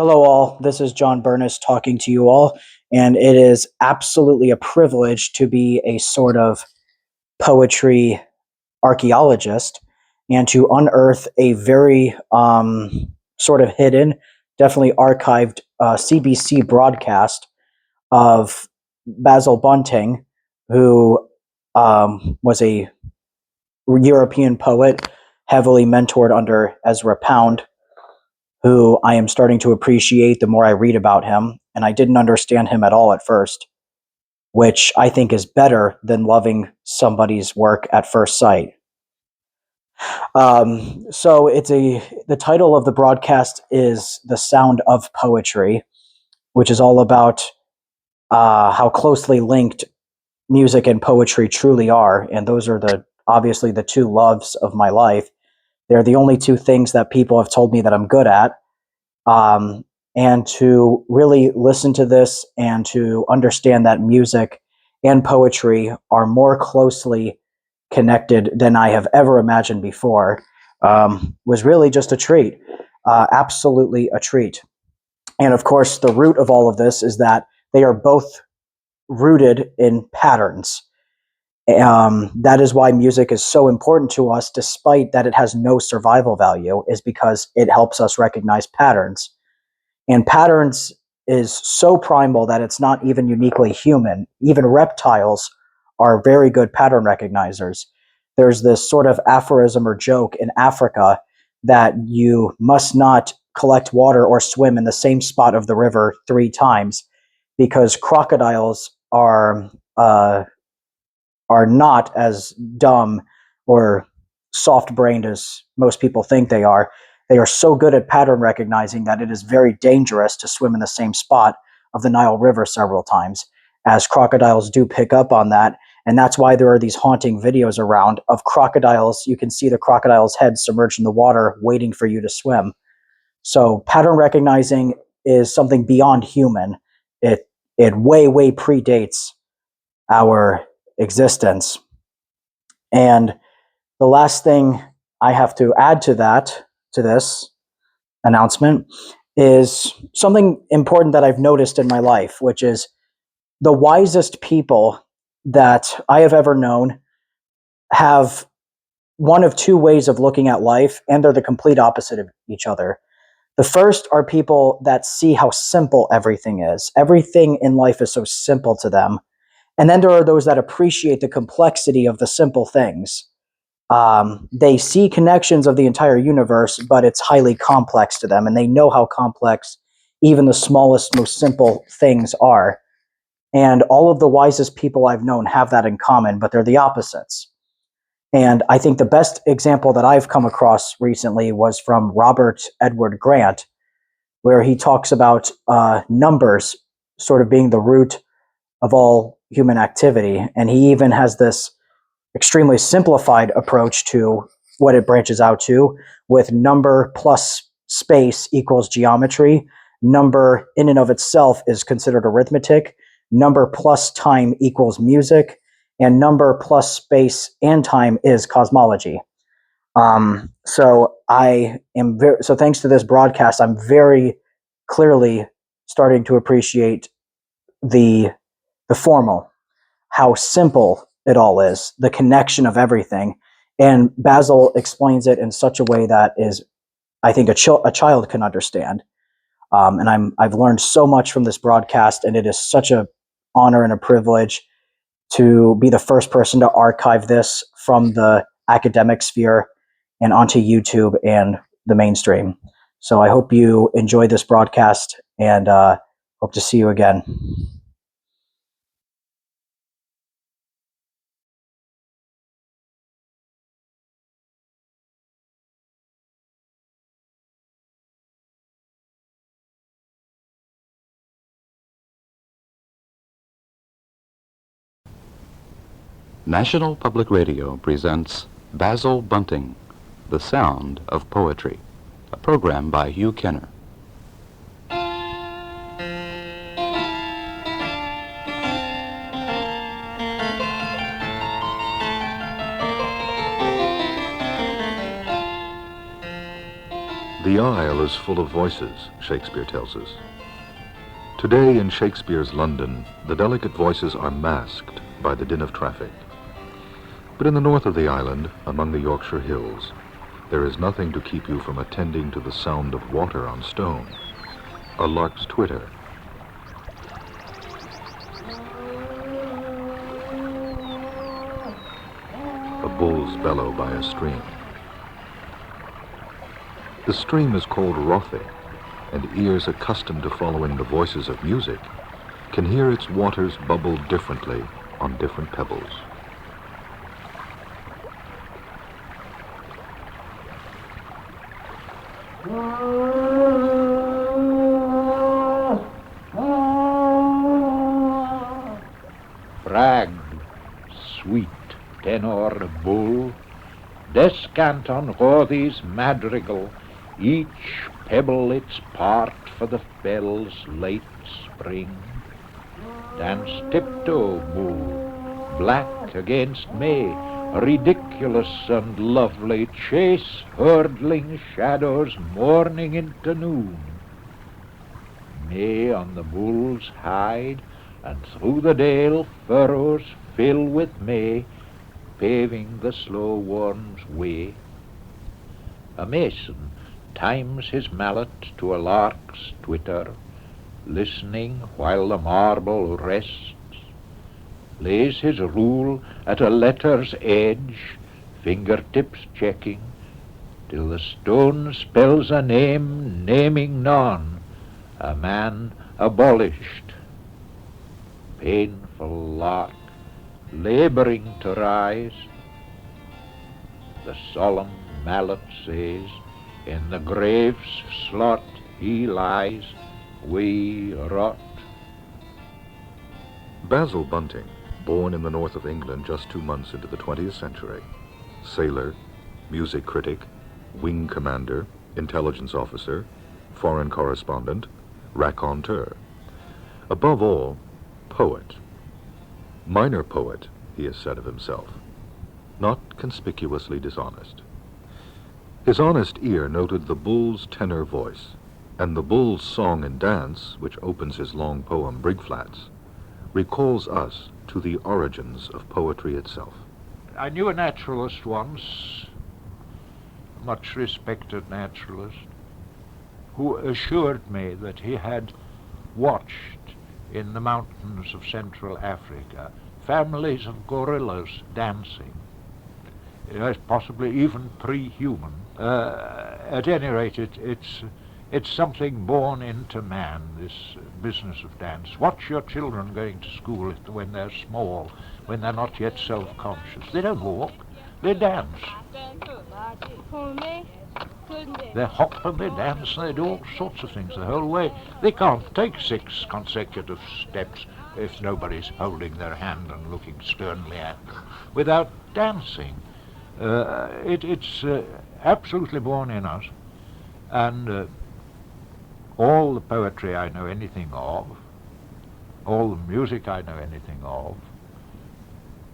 Hello, all. This is Jon Bernys talking to you all, and it is absolutely a privilege to be a sort of poetry archaeologist and to unearth a very sort of hidden, definitely archived CBC broadcast of Basil Bunting, who was a European poet heavily mentored under Ezra Pound, who I am starting to appreciate the more I read about him. And I didn't understand him at all at first, which I think is better than loving somebody's work at first sight. So the title of the broadcast is The Sound of Poetry, which is all about how closely linked music and poetry truly are. And those are obviously the two loves of my life. They're the only two things that people have told me that I'm good at. And to really listen to this and to understand that music and poetry are more closely connected than I have ever imagined before was really just a treat. Absolutely a treat. And of course, the root of all of this is that they are both rooted in patterns. That is why music is so important to us, despite that it has no survival value, is because it helps us recognize patterns. And patterns is so primal that it's not even uniquely human. Even reptiles are very good pattern recognizers. There's this sort of aphorism or joke in Africa that you must not collect water or swim in the same spot of the river 3 times because crocodiles are not as dumb or soft-brained as most people think they are. They are so good at pattern recognizing that it is very dangerous to swim in the same spot of the Nile River several times, as crocodiles do pick up on that. And that's why there are these haunting videos around of crocodiles. You can see the crocodile's head submerged in the water waiting for you to swim. So pattern recognizing is something beyond human. It way predates our existence. And the last thing I have to add to this announcement, is something important that I've noticed in my life, which is the wisest people that I have ever known have one of two ways of looking at life, and they're the complete opposite of each other. The first are people that see how simple everything is. Everything in life is so simple to them. And then there are those that appreciate the complexity of the simple things. They see connections of the entire universe, but it's highly complex to them, and they know how complex even the smallest, most simple things are. And all of the wisest people I've known have that in common, but they're the opposites. And I think the best example that I've come across recently was from Robert Edward Grant, where he talks about numbers sort of being the root of all human activity. And he even has this extremely simplified approach to what it branches out to, with number plus space equals geometry. Number in and of itself is considered arithmetic. Number plus time equals music. And number plus space and time is cosmology. So thanks to this broadcast, I'm very clearly starting to appreciate the formal, how simple it all is, the connection of everything. And Basil explains it in such a way that is, I think, a child can understand. And I've learned so much from this broadcast, and it is such a honor and a privilege to be the first person to archive this from the academic sphere and onto YouTube and the mainstream. So I hope you enjoy this broadcast, and hope to see you again. National Public Radio presents Basil Bunting, The Sound of Poetry, a program by Hugh Kenner. The isle is full of voices, Shakespeare tells us. Today in Shakespeare's London, the delicate voices are masked by the din of traffic. But in the north of the island, among the Yorkshire hills, there is nothing to keep you from attending to the sound of water on stone, a lark's twitter, a bull's bellow by a stream. The stream is called Rothay, and ears accustomed to following the voices of music can hear its waters bubble differently on different pebbles. Brag, sweet tenor bull, descant on Rothy's madrigal, each pebble its part for the fell's late spring. Dance tiptoe, bull, black against May, ridiculous and lovely, chase hurdling shadows morning into noon. May on the bull's hide, and through the dale furrows fill with May, paving the slow worm's way. A mason times his mallet to a lark's twitter, listening while the marble rests, lays his rule at a letter's edge, fingertips checking, till the stone spells a name naming none, a man abolished. Painful lark, labouring to rise, the solemn mallet says, in the grave's slot he lies, we rot. Basil Bunting, born in the north of England just 2 months into the 20th century, sailor, music critic, wing commander, intelligence officer, foreign correspondent, raconteur. Above all, poet. Minor poet, he has said of himself. Not conspicuously dishonest. His honest ear noted the bull's tenor voice, and the bull's song and dance, which opens his long poem Brig Flats, recalls us to the origins of poetry itself. I knew a naturalist once, a much respected naturalist, who assured me that he had watched in the mountains of Central Africa families of gorillas dancing. Possibly even pre-human. At any rate, it's something born into man, this business of dance. Watch your children going to school when they're small, when they're not yet self-conscious. They don't walk, they dance. They hop and they dance and they do all sorts of things the whole way. They can't take 6 consecutive steps if nobody's holding their hand and looking sternly at them without dancing. It's absolutely born in us, and all the poetry I know anything of, all the music I know anything of,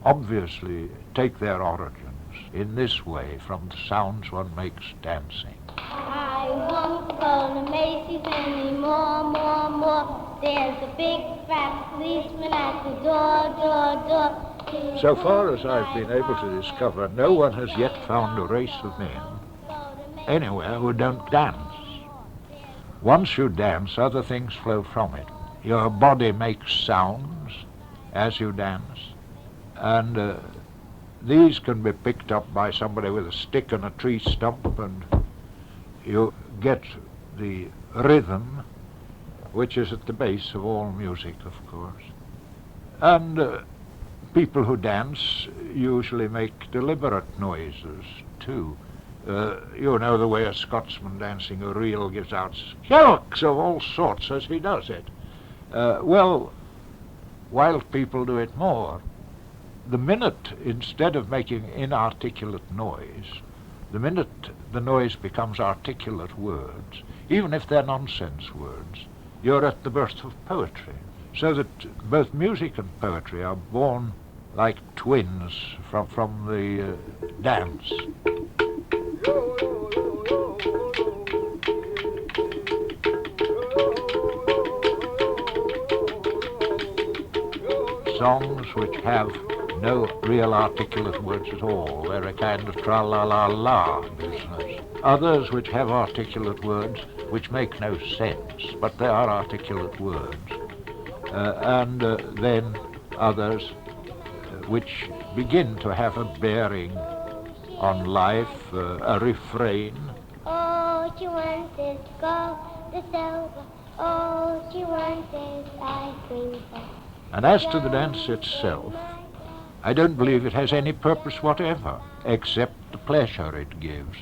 obviously take their origins in this way from the sounds one makes dancing. I won't go to Macy's anymore, more. There's a big fat policeman at the door. So far as I've been able to discover, no one has yet found a race of men anywhere who don't dance. Once you dance, other things flow from it. Your body makes sounds as you dance, and these can be picked up by somebody with a stick and a tree stump, and you get the rhythm, which is at the base of all music, of course. And people who dance usually make deliberate noises, too. You know the way a Scotsman dancing a reel gives out yelks of all sorts as he does it. Well, wild people do it more. The minute, instead of making inarticulate noise, the minute the noise becomes articulate words, even if they're nonsense words, you're at the birth of poetry. So that both music and poetry are born like twins from the dance. songs which have no real articulate words at all. They're a kind of tra-la-la-la business. Others which have articulate words which make no sense, but they are articulate words. And then others which begin to have a bearing on life, a refrain. All she wants is gold, the silver. All she wants is ice cream. And as to the dance itself, I don't believe it has any purpose whatever, except the pleasure it gives.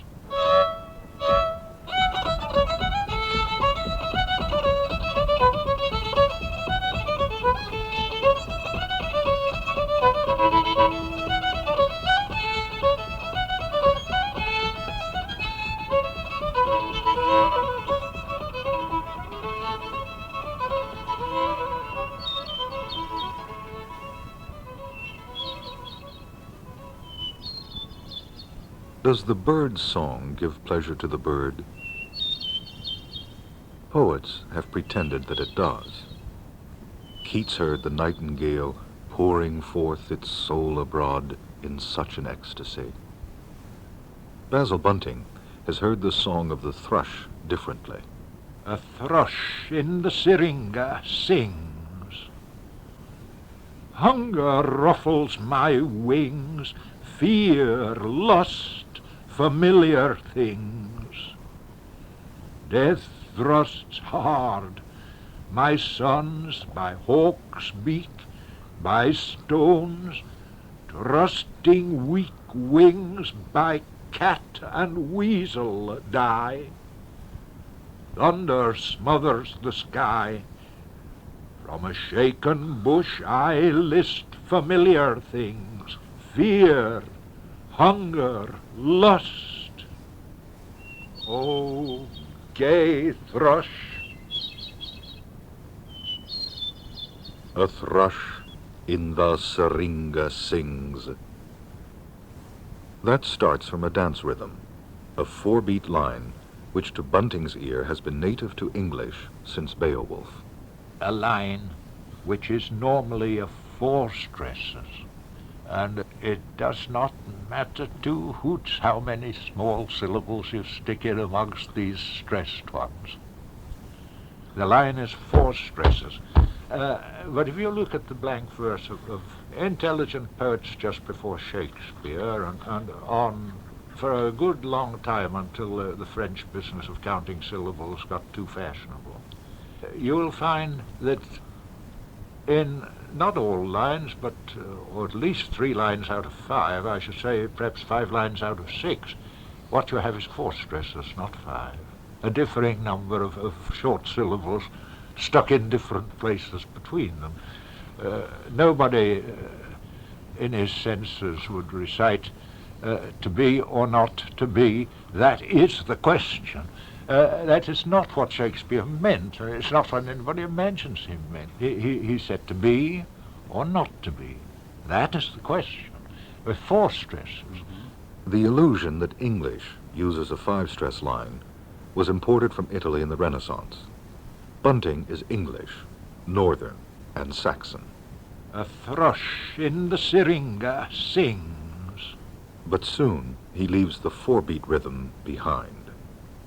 Does the bird's song give pleasure to the bird? Poets have pretended that it does. Keats heard the nightingale pouring forth its soul abroad in such an ecstasy. Basil Bunting has heard the song of the thrush differently. A thrush in the syringa sings. Hunger ruffles my wings, fear, lust, familiar things. Death thrusts hard my sons by hawk's beak, by stones, thrusting weak wings by cat and weasel die. Thunder smothers the sky. From a shaken bush I list familiar things, fear, hunger, lust. Oh, gay thrush. A thrush in the syringa sings. That starts from a dance rhythm, a 4-beat line, which to Bunting's ear has been native to English since Beowulf. A line which is normally of 4 stresses, and it does not matter 2 hoots how many small syllables you stick in amongst these stressed ones. The line is 4 stresses. But if you look at the blank verse of intelligent poets just before Shakespeare and on for a good long time until the French business of counting syllables got too fashionable, you will find that in not all lines, but or at least 3 lines out of 5, I should say perhaps 5 lines out of 6, what you have is 4 stresses, not 5. A differing number of short syllables stuck in different places between them. Nobody in his senses would recite to be or not to be, that is the question. That is not what Shakespeare meant. It's not what anybody imagines him meant. He said to be or not to be. That is the question, with 4 stresses. The illusion that English uses a 5-stress line was imported from Italy in the Renaissance. Bunting is English, Northern, and Saxon. A thrush in the syringa sings. But soon he leaves the 4-beat rhythm behind.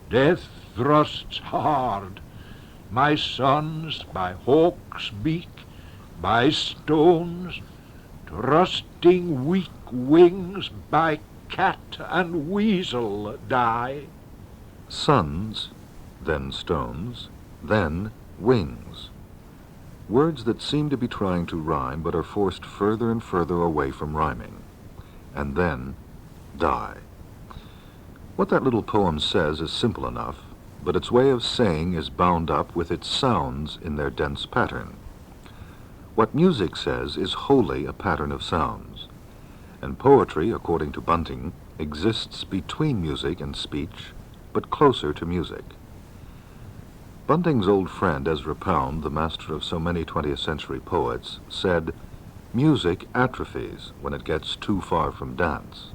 Death thrusts hard my sons by hawk's beak, by stones, thrusting weak wings by cat and weasel die. Sons, then stones, then wings. Words that seem to be trying to rhyme but are forced further and further away from rhyming. And then die. What that little poem says is simple enough, but its way of saying is bound up with its sounds in their dense pattern. What music says is wholly a pattern of sounds, and poetry, according to Bunting, exists between music and speech, but closer to music. Bunting's old friend Ezra Pound, the master of so many 20th century poets, said, "Music atrophies when it gets too far from dance.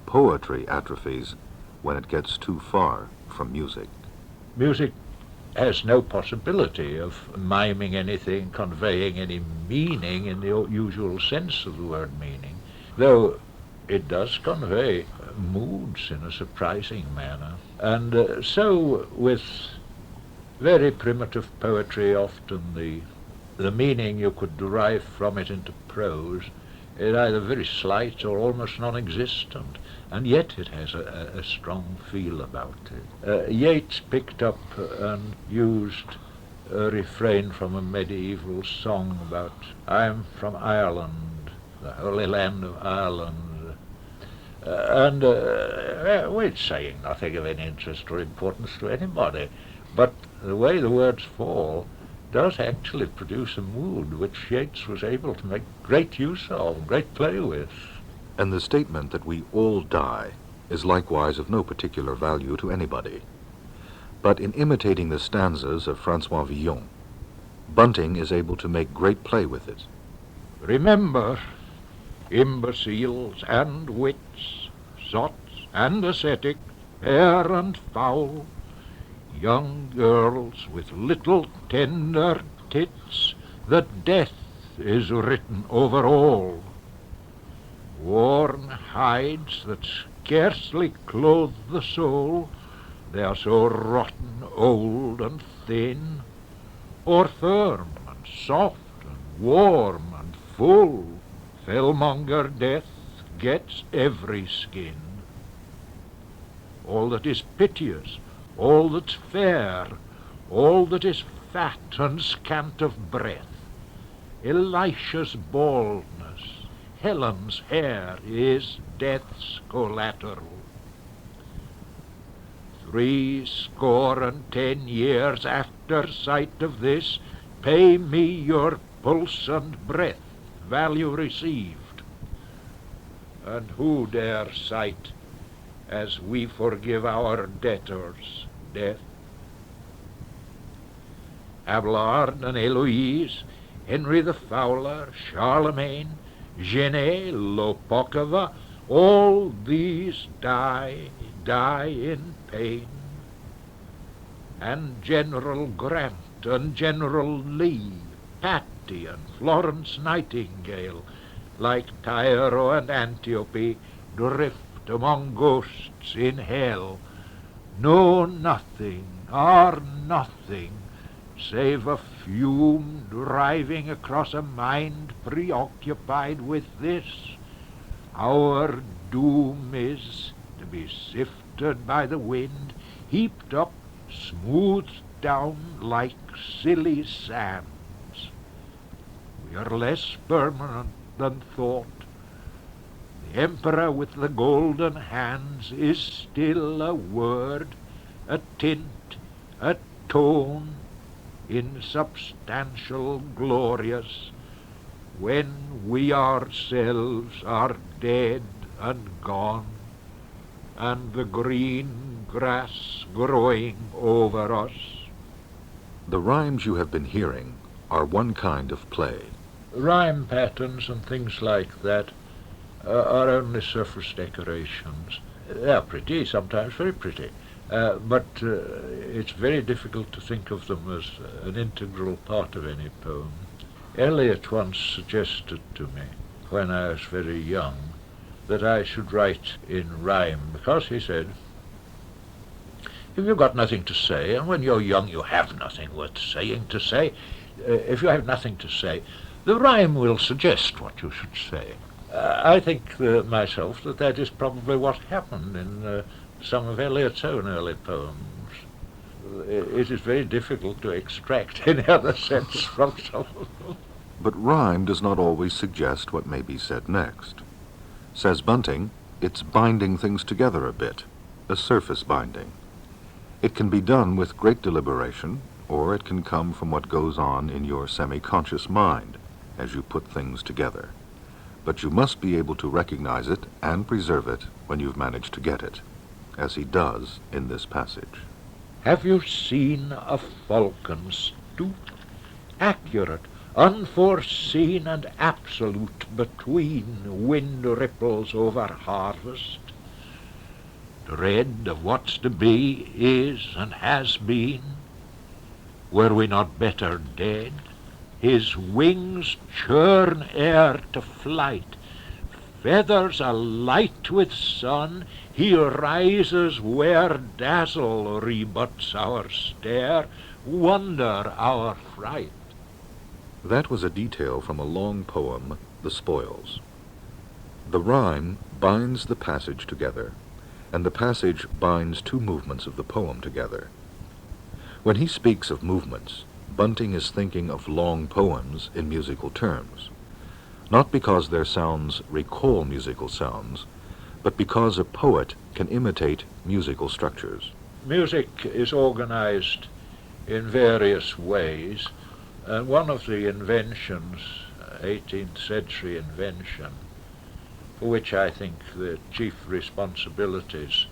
Poetry atrophies when it gets too far from music." Music has no possibility of miming anything, conveying any meaning in the usual sense of the word meaning, though it does convey moods in a surprising manner. And so with very primitive poetry, often the meaning you could derive from it into prose is either very slight or almost non-existent, and yet it has a strong feel about it. Yeats picked up and used a refrain from a medieval song about "I'm from Ireland, the holy land of Ireland," which saying nothing of any interest or importance to anybody, but the way the words fall does actually produce a mood which Yeats was able to make great use of, great play with. And the statement that we all die is likewise of no particular value to anybody. But in imitating the stanzas of Francois Villon, Bunting is able to make great play with it. Remember, imbeciles and wits, sots and ascetics, fair and foul, young girls with little tender tits, that death is written over all. Worn hides that scarcely clothe the soul, they are so rotten, old and thin, or firm and soft and warm and full, fellmonger death gets every skin. All that is piteous, all that's fair, all that is fat and scant of breath, Elisha's baldness, Helen's hair, is death's collateral. 70 years after sight of this, pay me your pulse and breath, value received. And who dare cite, as we forgive our debtors, death? Abelard and Heloise, Henry the Fowler, Charlemagne, Genet, Lopokova, all these die in pain. And General Grant and General Lee, Patti and Florence Nightingale, like Tyro and Antiope, drift among ghosts in hell, know nothing, are nothing, save a fume driving across a mind preoccupied with this: our doom is to be sifted by the wind, heaped up, smoothed down like silly sands. We are less permanent than thought. The emperor with the golden hands is still a word, a tint, a tone, insubstantial, glorious, when we ourselves are dead and gone, and the green grass growing over us. The rhymes you have been hearing are one kind of play. Rhyme patterns and things like that are only surface decorations. They are pretty, sometimes very pretty, but it's very difficult to think of them as an integral part of any poem. Eliot once suggested to me, when I was very young, that I should write in rhyme, because, he said, if you've got nothing to say, and when you're young you have nothing worth saying to say, if you have nothing to say, the rhyme will suggest what you should say. I think myself that is probably what happened in some of Eliot's own early poems. It is very difficult to extract any other sense from some of them. But rhyme does not always suggest what may be said next. Says Bunting, it's binding things together a bit, a surface binding. It can be done with great deliberation, or it can come from what goes on in your semi-conscious mind as you put things together. But you must be able to recognize it and preserve it when you've managed to get it, as he does in this passage. Have you seen a falcon stoop, accurate, unforeseen and absolute between wind ripples over harvest? Dread of what's to be, is and has been, were we not better dead? His wings churn air to flight, feathers alight with sun, he rises where dazzle rebuts our stare, wonder our fright. That was a detail from a long poem, The Spoils. The rhyme binds the passage together, and the passage binds two movements of the poem together. When he speaks of movements, Bunting is thinking of long poems in musical terms, not because their sounds recall musical sounds, but because a poet can imitate musical structures. Music is organized in various ways, and one of the inventions, 18th century invention, for which I think the chief responsibilities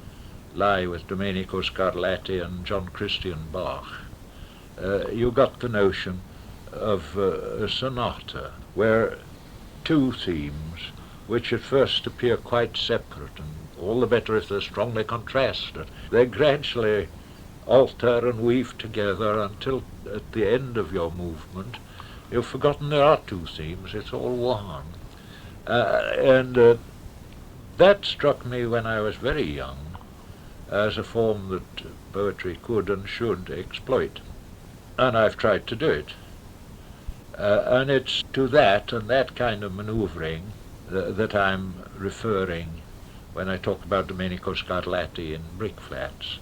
lie with Domenico Scarlatti and John Christian Bach. You got the notion of a sonata where two themes, which at first appear quite separate, and all the better if they're strongly contrasted, they gradually alter and weave together until at the end of your movement you've forgotten there are two themes, it's all one. And that struck me when I was very young as a form that poetry could and should exploit. And I've tried to do it. And it's to that and that kind of maneuvering that I'm referring when I talk about Domenico Scarlatti in Brick Flats.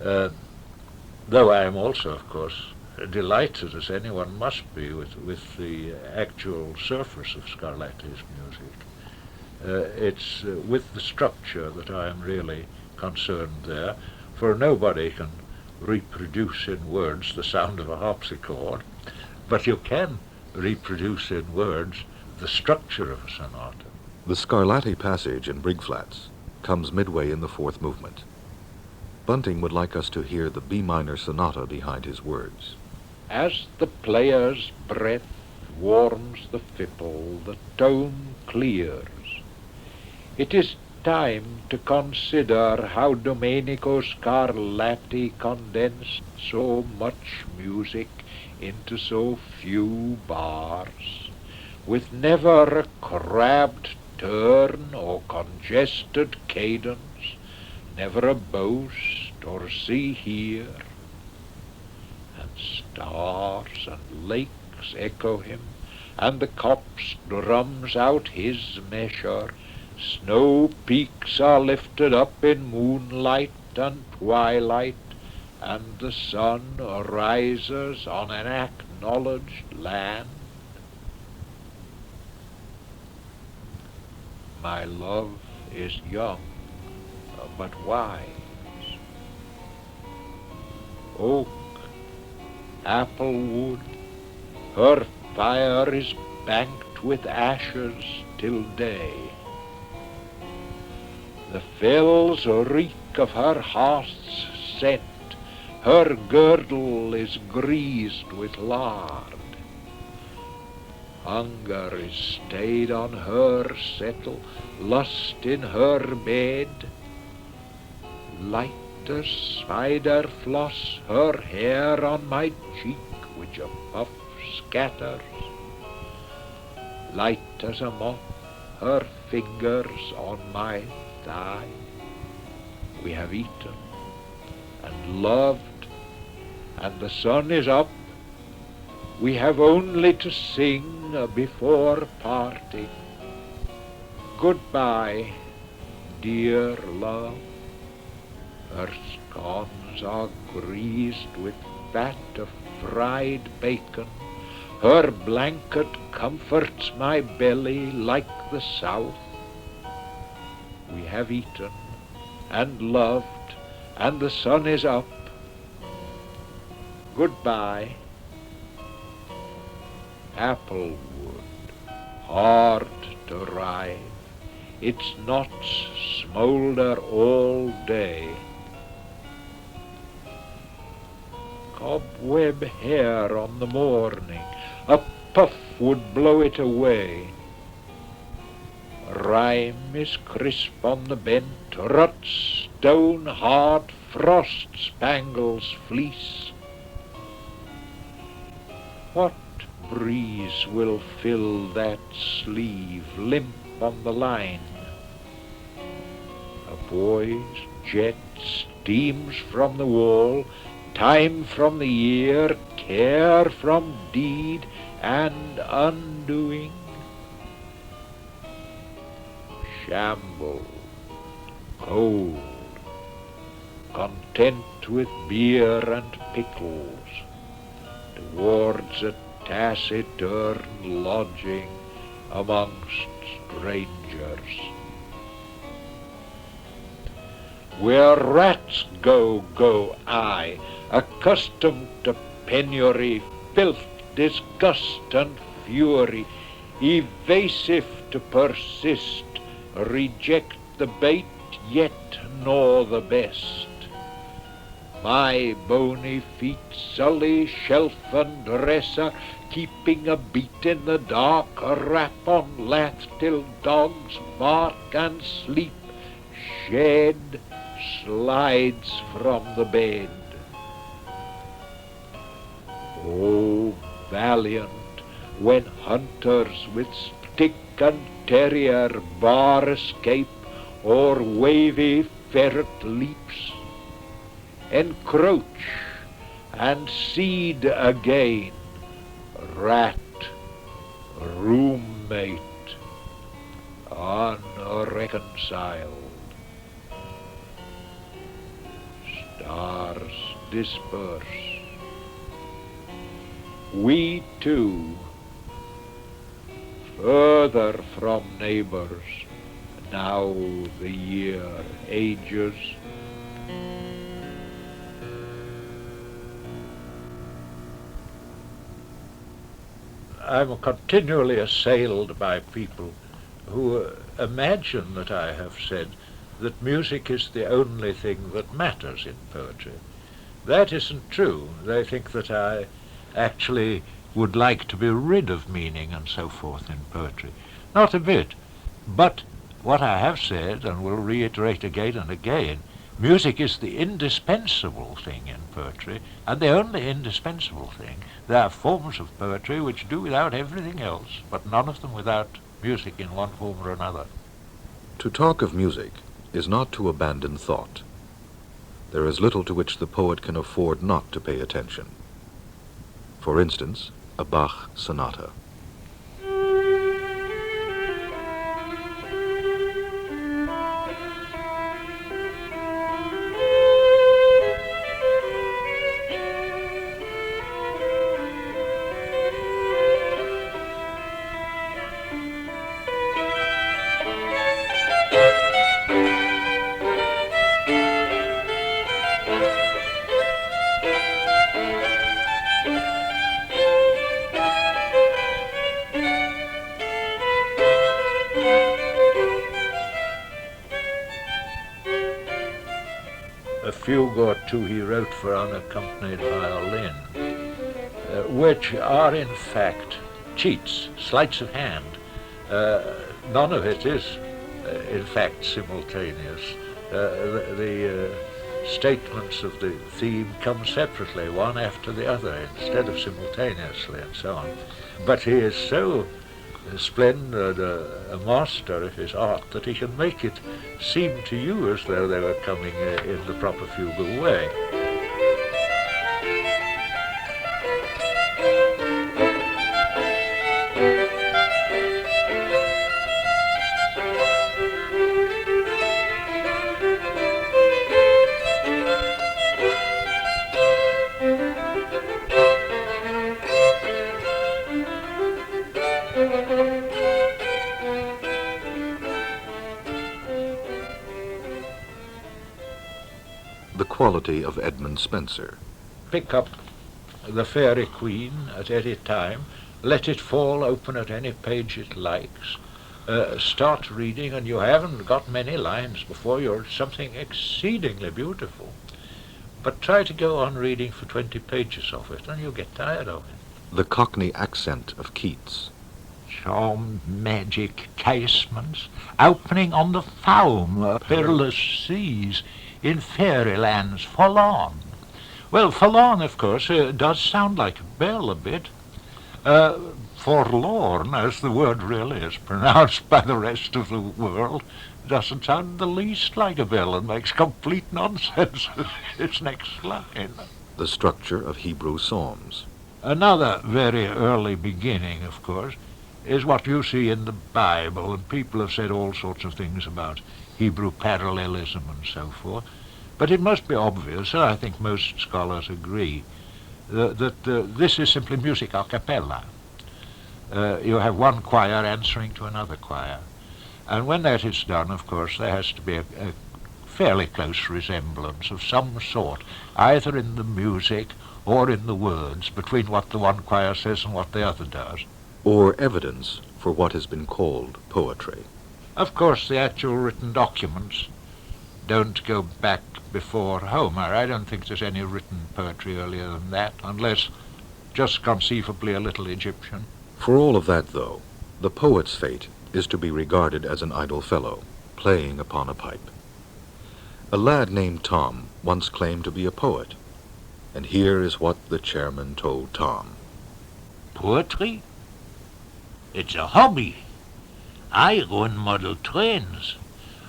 Though I am also, of course, delighted, as anyone must be, with the actual surface of Scarlatti's music. It's with the structure that I am really concerned there, for nobody can reproduce in words the sound of a harpsichord, but you can reproduce in words the structure of a sonata. The Scarlatti passage in Brig Flats comes midway in the fourth movement. Bunting would like us to hear the B minor sonata behind his words. As the player's breath warms the fiddle, the tone clears. It is time to consider how Domenico Scarlatti condensed so much music into so few bars, with never a crabbed turn or congested cadence, never a boast or see here. And stars and lakes echo him, and the copse drums out his measure. Snow peaks are lifted up in moonlight and twilight, and the sun rises on an acknowledged land. My love is young, but wise. Oak, apple wood, her fire is banked with ashes till day. The fells reek of her hearth's scent, her girdle is greased with lard. Hunger is stayed on her settle, lust in her bed. Light as spider floss her hair on my cheek, which a puff scatters. Light as a moth her fingers on my thigh. We have eaten and loved, and the sun is up. We have only to sing before parting. Goodbye, dear love. Her scones are greased with fat of fried bacon. Her blanket comforts my belly like the south. We have eaten and loved, and the sun is up. Goodbye. Applewood, hard to rive, its knots smoulder all day. Cobweb hair on the morning, a puff would blow it away. Rime is crisp on the bent, ruts stone hard, frost spangles fleece. What breeze will fill that sleeve limp on the line? A boy's jet steams from the wall, time from the year, care from deed and undoing. Shamble, cold, content with beer and pickles, towards a taciturn lodging amongst strangers. Where rats go I, accustomed to penury, filth, disgust and fury, evasive to persist, reject the bait, yet gnaw the best. My bony feet sully shelf and dresser, keeping a beat in the dark, a rap on lath till dogs bark and sleep, shed slides from the bed. Oh, valiant, when hunters with stick and terrier bar escape, or wavy ferret leaps, encroach and seed again, rat, roommate, unreconciled. Stars disperse. We too, further from neighbors, now the year ages. I'm continually assailed by people who imagine that I have said that music is the only thing that matters in poetry. That isn't true. They think that I actually would like to be rid of meaning and so forth in poetry. Not a bit. But what I have said, and will reiterate again and again, music is the indispensable thing in poetry, and the only indispensable thing. There are forms of poetry which do without everything else, but none of them without music in one form or another. To talk of music is not to abandon thought. There is little to which the poet can afford not to pay attention. For instance, a Bach sonata. A fugue or two he wrote for unaccompanied violin, which are in fact cheats, sleights of hand. None of it is, in fact, simultaneous. The statements of the theme come separately, one after the other, instead of simultaneously, and so on. But he is so splendid a master of his art that he can make it seem to you as though they were coming in the proper fugal way. The quality of Edmund Spenser. Pick up the Fairy Queen at any time, let it fall open at any page it likes, start reading, and you haven't got many lines before you're at something exceedingly beautiful. But try to go on reading for 20 pages of it, and you'll get tired of it. The Cockney accent of Keats. Some magic casements opening on the foam, perilous seas, in fairylands forlorn. Well, forlorn, of course, does sound like a bell a bit, Forlorn, as the word really is pronounced by the rest of the world, doesn't sound the least like a villain, makes complete nonsense. Its next line. The structure of Hebrew psalms. Another very early beginning, of course, is what you see in the Bible, and people have said all sorts of things about Hebrew parallelism and so forth. But it must be obvious, and I think most scholars agree, that this is simply music a cappella. You have one choir answering to another choir. And when that is done, of course, there has to be a fairly close resemblance of some sort, either in the music or in the words, between what the one choir says and what the other does. Or evidence for what has been called poetry. Of course, the actual written documents don't go back before Homer. I don't think there's any written poetry earlier than that, unless just conceivably a little Egyptian. For all of that, though, the poet's fate is to be regarded as an idle fellow, playing upon a pipe. A lad named Tom once claimed to be a poet, and here is what the chairman told Tom. Poetry? It's a hobby. I run model trains.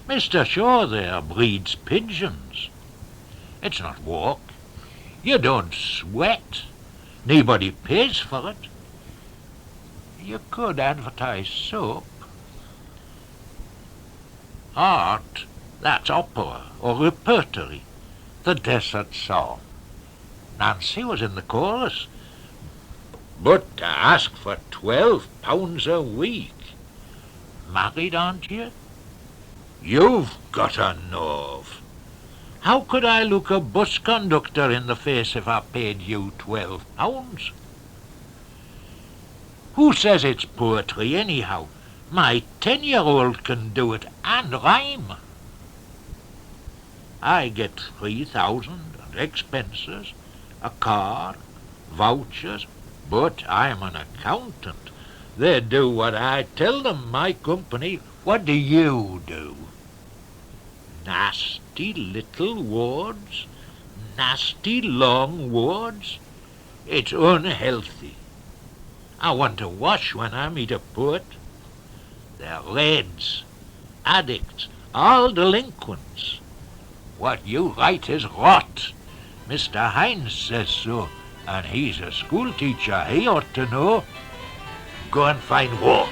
Mr. Shaw there breeds pigeons. It's not work. You don't sweat. Nobody pays for it. You could advertise soap. Art, that's opera or repertory. The Desert Song. Nancy was in the chorus. But to ask for £12 a week. Married, aren't you? You've got a nerve. How could I look a bus conductor in the face if I paid you £12? Who says it's poetry anyhow? My 10-year-old can do it and rhyme. I get 3,000 and expenses, a car, vouchers, but I'm an accountant. They do what I tell them, my company. What do you do? Nasty little words, nasty long words. It's unhealthy. I want to wash when I meet a poet. They're reds, addicts, all delinquents. What you write is rot. Mr. Hines says so, and he's a school teacher. He ought to know. Go and find work.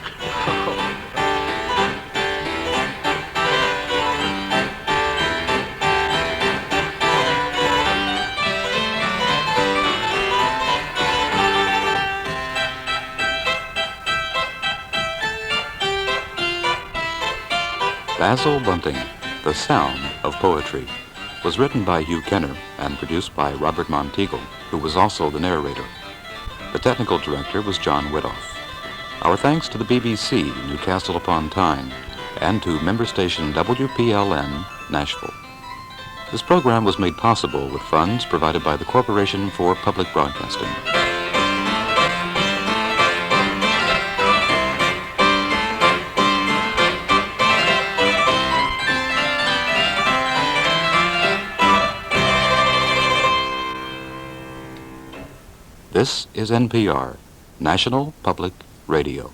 Basil Bunting, The Sound of Poetry, was written by Hugh Kenner and produced by Robert Monteagle, who was also the narrator. The technical director was John Widoff. Our thanks to the BBC, Newcastle upon Tyne, and to member station WPLN, Nashville. This program was made possible with funds provided by the Corporation for Public Broadcasting. This is NPR, National Public Radio.